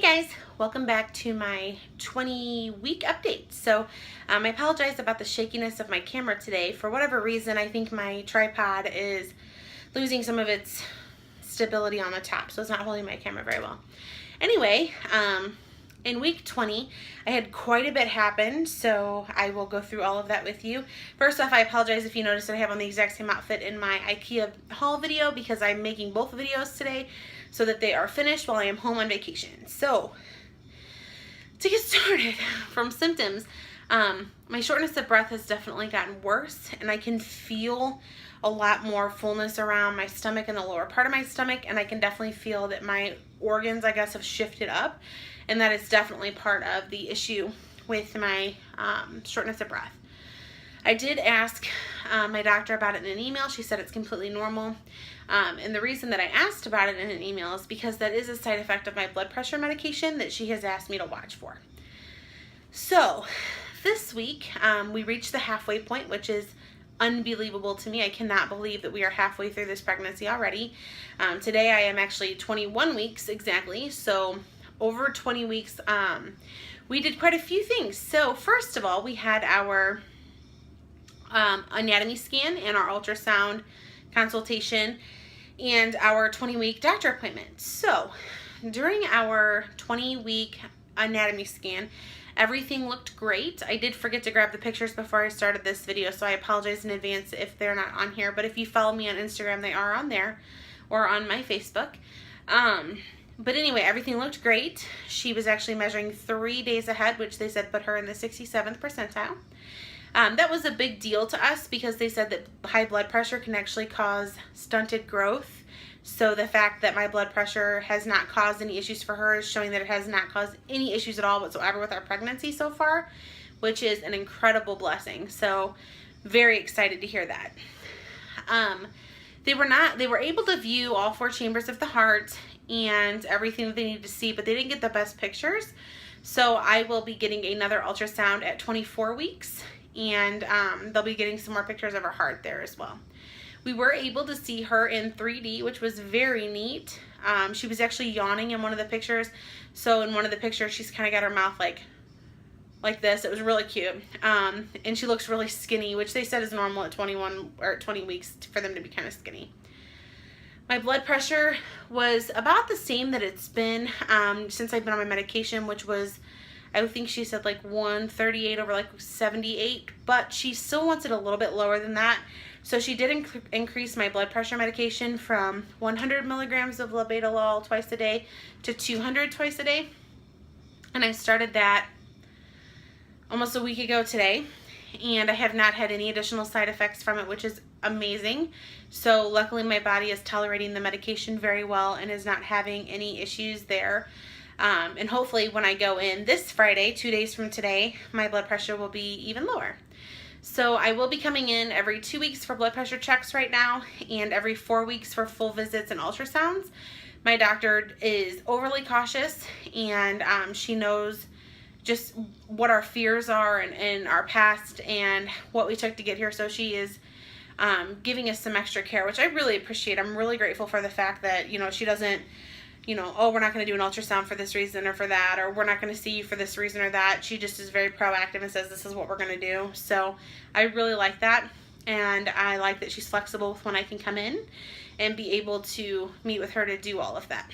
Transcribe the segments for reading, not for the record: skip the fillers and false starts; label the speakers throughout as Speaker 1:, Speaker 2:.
Speaker 1: guys, welcome back to my 20-week update. So I apologize about the shakiness of my camera today. For whatever reason, I think my tripod is losing some of its stability on the top, so it's not holding my camera very well. Anyway, in week 20, I had quite a bit happen, so I will go through all of that with you. First off, I apologize if you notice that I have on the exact same outfit in my IKEA haul video because I'm making both videos today so that they are finished while I am home on vacation. So, to get started, from symptoms, my shortness of breath has definitely gotten worse, and I can feel a lot more fullness around my stomach and the lower part of my stomach, and I can definitely feel that my organs, I guess, have shifted up, and that is definitely part of the issue with my shortness of breath. I did ask my doctor about it in an email. She said it's completely normal. And the reason that I asked about it in an email is because that is a side effect of my blood pressure medication that she has asked me to watch for. So this week, we reached the halfway point, which is unbelievable to me. I cannot believe that we are halfway through this pregnancy already. Today I am actually 21 weeks exactly. So over 20 weeks, we did quite a few things. So first of all, we had our anatomy scan and our ultrasound consultation and our 20-week doctor appointment. So during our 20-week anatomy scan, everything looked great. I did forget to grab the pictures before I started this video, so I apologize in advance if they're not on here, but if you follow me on Instagram, they are on there, or on my Facebook. But anyway, everything looked great. She was actually measuring 3 days ahead, which they said put her in the 67th percentile. That was a big deal to us because they said that high blood pressure can actually cause stunted growth. So the fact that my blood pressure has not caused any issues for her is showing that it has not caused any issues at all whatsoever with our pregnancy so far, which is an incredible blessing. So very excited to hear that. They were able to view all 4 chambers of the heart and everything that they needed to see, but they didn't get the best pictures. So I will be getting another ultrasound at 24 weeks. And they'll be getting some more pictures of her heart there as well. We were able to see her in 3D, which was very neat. She was actually yawning in one of the pictures. So in one of the pictures, she's kind of got her mouth like this. It was really cute. And she looks really skinny, which they said is normal at 21 or 20 weeks for them to be kind of skinny. My blood pressure was about the same that it's been since I've been on my medication, which was, I think she said like 138 over like 78, but she still wants it a little bit lower than that. So she did increase my blood pressure medication from 100 milligrams of labetalol twice a day to 200 twice a day. And I started that almost a week ago today. And I have not had any additional side effects from it, which is amazing. So luckily my body is tolerating the medication very well and is not having any issues there. And hopefully when I go in this Friday, 2 days from today, my blood pressure will be even lower. So I will be coming in every 2 weeks for blood pressure checks right now and every 4 weeks for full visits and ultrasounds. My doctor is overly cautious and she knows just what our fears are and our past and what we took to get here. So she is giving us some extra care, which I really appreciate. I'm really grateful for the fact that, you know, she doesn't, you know, oh, we're not going to do an ultrasound for this reason or for that, or we're not going to see you for this reason or that. She just is very proactive and says this is what we're going to do. So I really like that, and I like that she's flexible with when I can come in and be able to meet with her to do all of that.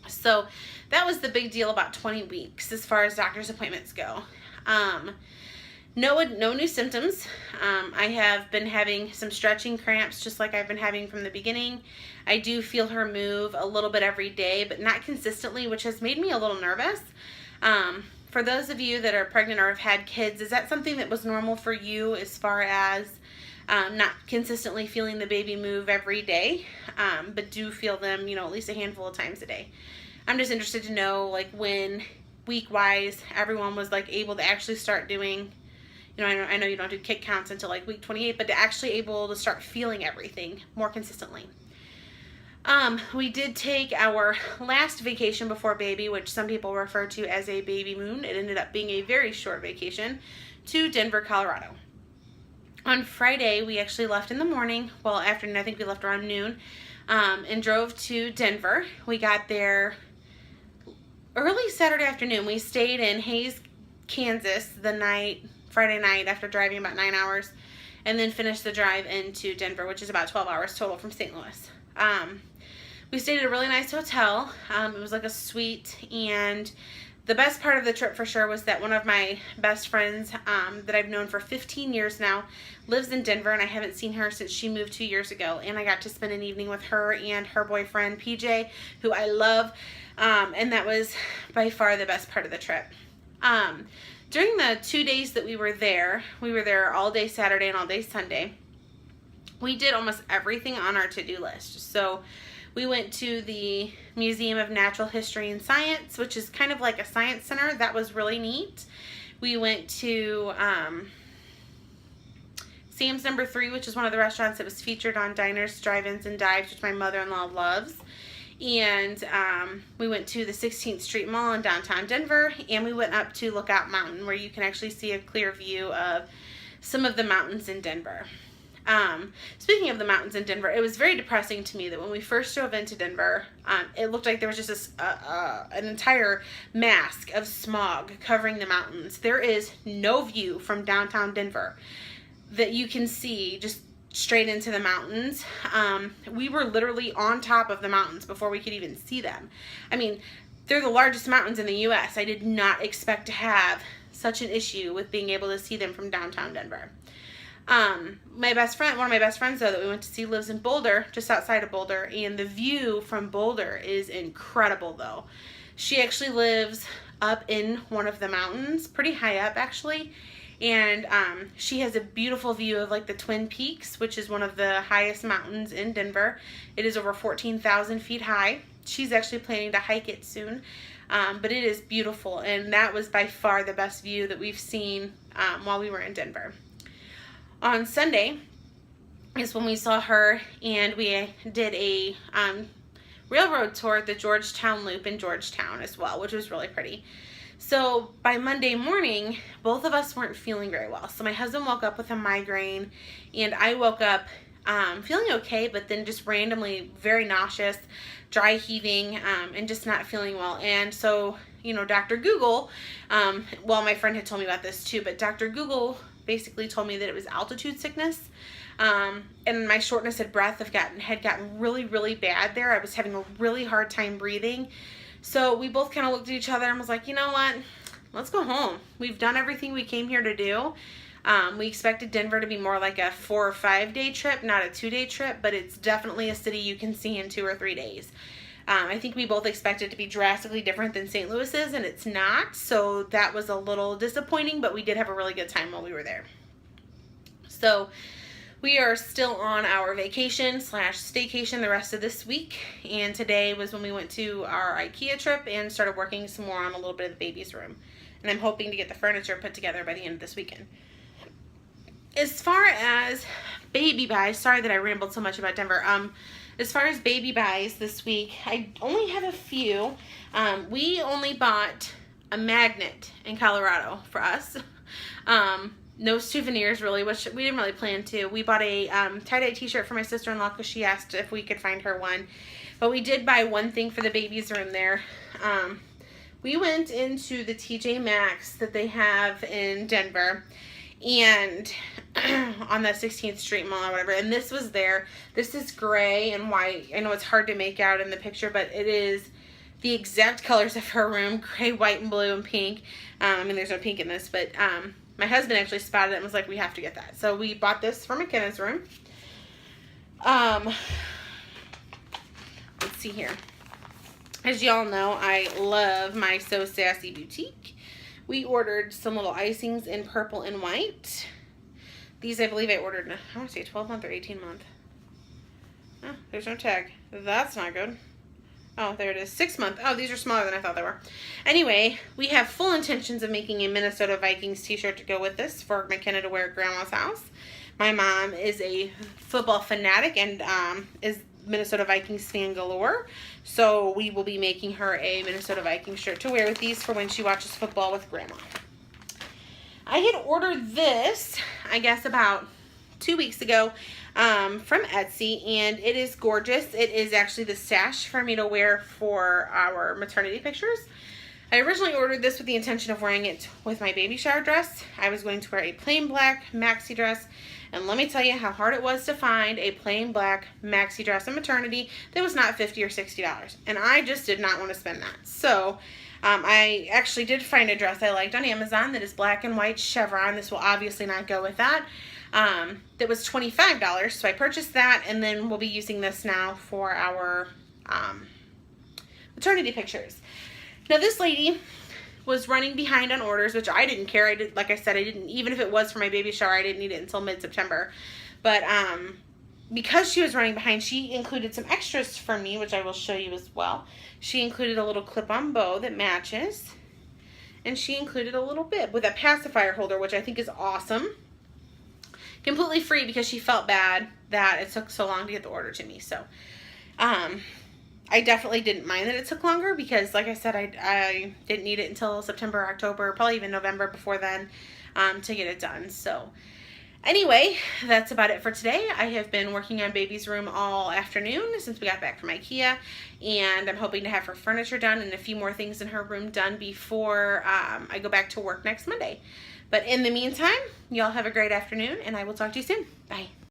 Speaker 1: So that was the big deal about 20 weeks as far as doctor's appointments go. No new symptoms. I have been having some stretching cramps just like I've been having from the beginning. I do feel her move a little bit every day, but not consistently, which has made me a little nervous. For those of you that are pregnant or have had kids, is that something that was normal for you as far as not consistently feeling the baby move every day, but do feel them, you know, at least a handful of times a day? I'm just interested to know, like, when week-wise everyone was like able to actually start doing, you know, I know you don't do kick counts until like week 28, but to actually able to start feeling everything more consistently. We did take our last vacation before baby, which some people refer to as a baby moon. It ended up being a very short vacation to Denver, Colorado. On Friday, we actually left in the morning, well, afternoon, I think we left around noon, and drove to Denver. We got there early Saturday afternoon, we stayed in Hays, Kansas Friday night after driving about 9 hours, and then finished the drive into Denver, which is about 12 hours total from St. Louis. We stayed at a really nice hotel. It was like a suite, and the best part of the trip for sure was that one of my best friends that I've known for 15 years now lives in Denver, and I haven't seen her since she moved 2 years ago, and I got to spend an evening with her and her boyfriend PJ, who I love, and that was by far the best part of the trip. During the 2 days that we were there all day Saturday and all day Sunday, we did almost everything on our to-do list. So we went to the Museum of Natural History and Science, which is kind of like a science center. That was really neat. We went to Sam's No. 3, which is one of the restaurants that was featured on Diners, Drive-Ins, and Dives, which my mother-in-law loves. And we went to the 16th Street Mall in downtown Denver, and we went up to Lookout Mountain, where you can actually see a clear view of some of the mountains in Denver. Speaking of the mountains in Denver, it was very depressing to me that when we first drove into Denver, it looked like there was just an entire mask of smog covering the mountains. There is no view from downtown Denver that you can see just straight into the mountains. We were literally on top of the mountains before we could even see them. I mean, they're the largest mountains in the U.S. I did not expect to such an issue with being able to see them from downtown Denver. One of my best friends though that we went to see lives in Boulder, just outside of Boulder, and the view from Boulder is incredible though. She actually lives up in one of the mountains, pretty high up actually, and she has a beautiful view of like the Twin Peaks, which is one of the highest mountains in Denver. It is over 14,000 feet high. She's actually planning to hike it soon, but it is beautiful, and that was by far the best view that we've seen while we were in Denver. On Sunday is when we saw her, and we did a railroad tour at the Georgetown Loop in Georgetown as well, which was really pretty. So by Monday morning, both of us weren't feeling very well. So my husband woke up with a migraine, and I woke up feeling okay, but then just randomly very nauseous, dry heaving, and just not feeling well. And so, you know, Dr. Google, well, my friend had told me about this too, but Dr. Google basically told me that it was altitude sickness, and my shortness of breath had gotten really, really bad there. I was having a really hard time breathing. So we both kind of looked at each other and was like, you know what, let's go home. We've done everything we came here to do. We expected Denver to be more like a 4 or 5 day trip, not a 2 day trip, but it's definitely a city you can see in 2 or 3 days. I think we both expected it to be drastically different than St. Louis is, and it's not, so that was a little disappointing, but we did have a really good time while we were there. So we are still on our vacation/staycation the rest of this week, and today was when we went to our IKEA trip and started working some more on a little bit of the baby's room, and I'm hoping to get the furniture put together by the end of this weekend. As far as baby buys, sorry that I rambled so much about Denver. As far as baby buys this week, I only have a few. We only bought a magnet in Colorado for us. No souvenirs really, which we didn't really plan to. We bought a tie-dye t-shirt for my sister-in-law because she asked if we could find her one. But we did buy one thing for the baby's room there. We went into the TJ Maxx that they have in Denver, and on the 16th Street Mall or whatever, and this was there. This is gray and white. I know it's hard to make out in the picture, but it is the exact colors of her room: gray, white, and blue, and pink. I mean, there's no pink in this, but my husband actually spotted it and was like, we have to get that. So we bought this for McKenna's room. Let's see here. As y'all know, I love my So Sassy Boutique. We ordered some little icings in purple and white. These, I believe I ordered, I want to say 12 month or 18 month. Oh, there's no tag. That's not good. Oh, there it is. 6 month. Oh, these are smaller than I thought they were. Anyway, we have full intentions of making a Minnesota Vikings t-shirt to go with this for McKenna to wear at Grandma's house. My mom is a football fanatic and is Minnesota Vikings fan galore. So we will be making her a Minnesota Vikings shirt to wear with these for when she watches football with Grandma. I had ordered this, I guess, about 2 weeks ago from Etsy, and it is gorgeous. It is actually the sash for me to wear for our maternity pictures. I originally ordered this with the intention of wearing it with my baby shower dress. I was going to wear a plain black maxi dress, and let me tell you how hard it was to find a plain black maxi dress in maternity that was not $50 or $60, and I just did not want to spend that. So I actually did find a dress I liked on Amazon that is black and white chevron. This will obviously not go with that. That was $25, so I purchased that, and then we'll be using this now for our maternity pictures. Now this lady was running behind on orders, which I didn't care. Like I said, I didn't, even if it was for my baby shower, I didn't need it until mid-September. But because she was running behind, she included some extras for me, which I will show you as well. She included a little clip-on bow that matches, and she included a little bib with a pacifier holder, which I think is awesome. Completely free because she felt bad that it took so long to get the order to me. So I definitely didn't mind that it took longer because, like I said, I didn't need it until September, October, probably even November before then to get it done. So anyway, that's about it for today. I have been working on baby's room all afternoon since we got back from IKEA, and I'm hoping to have her furniture done and a few more things in her room done before I go back to work next Monday. But in the meantime, y'all have a great afternoon, and I will talk to you soon. Bye.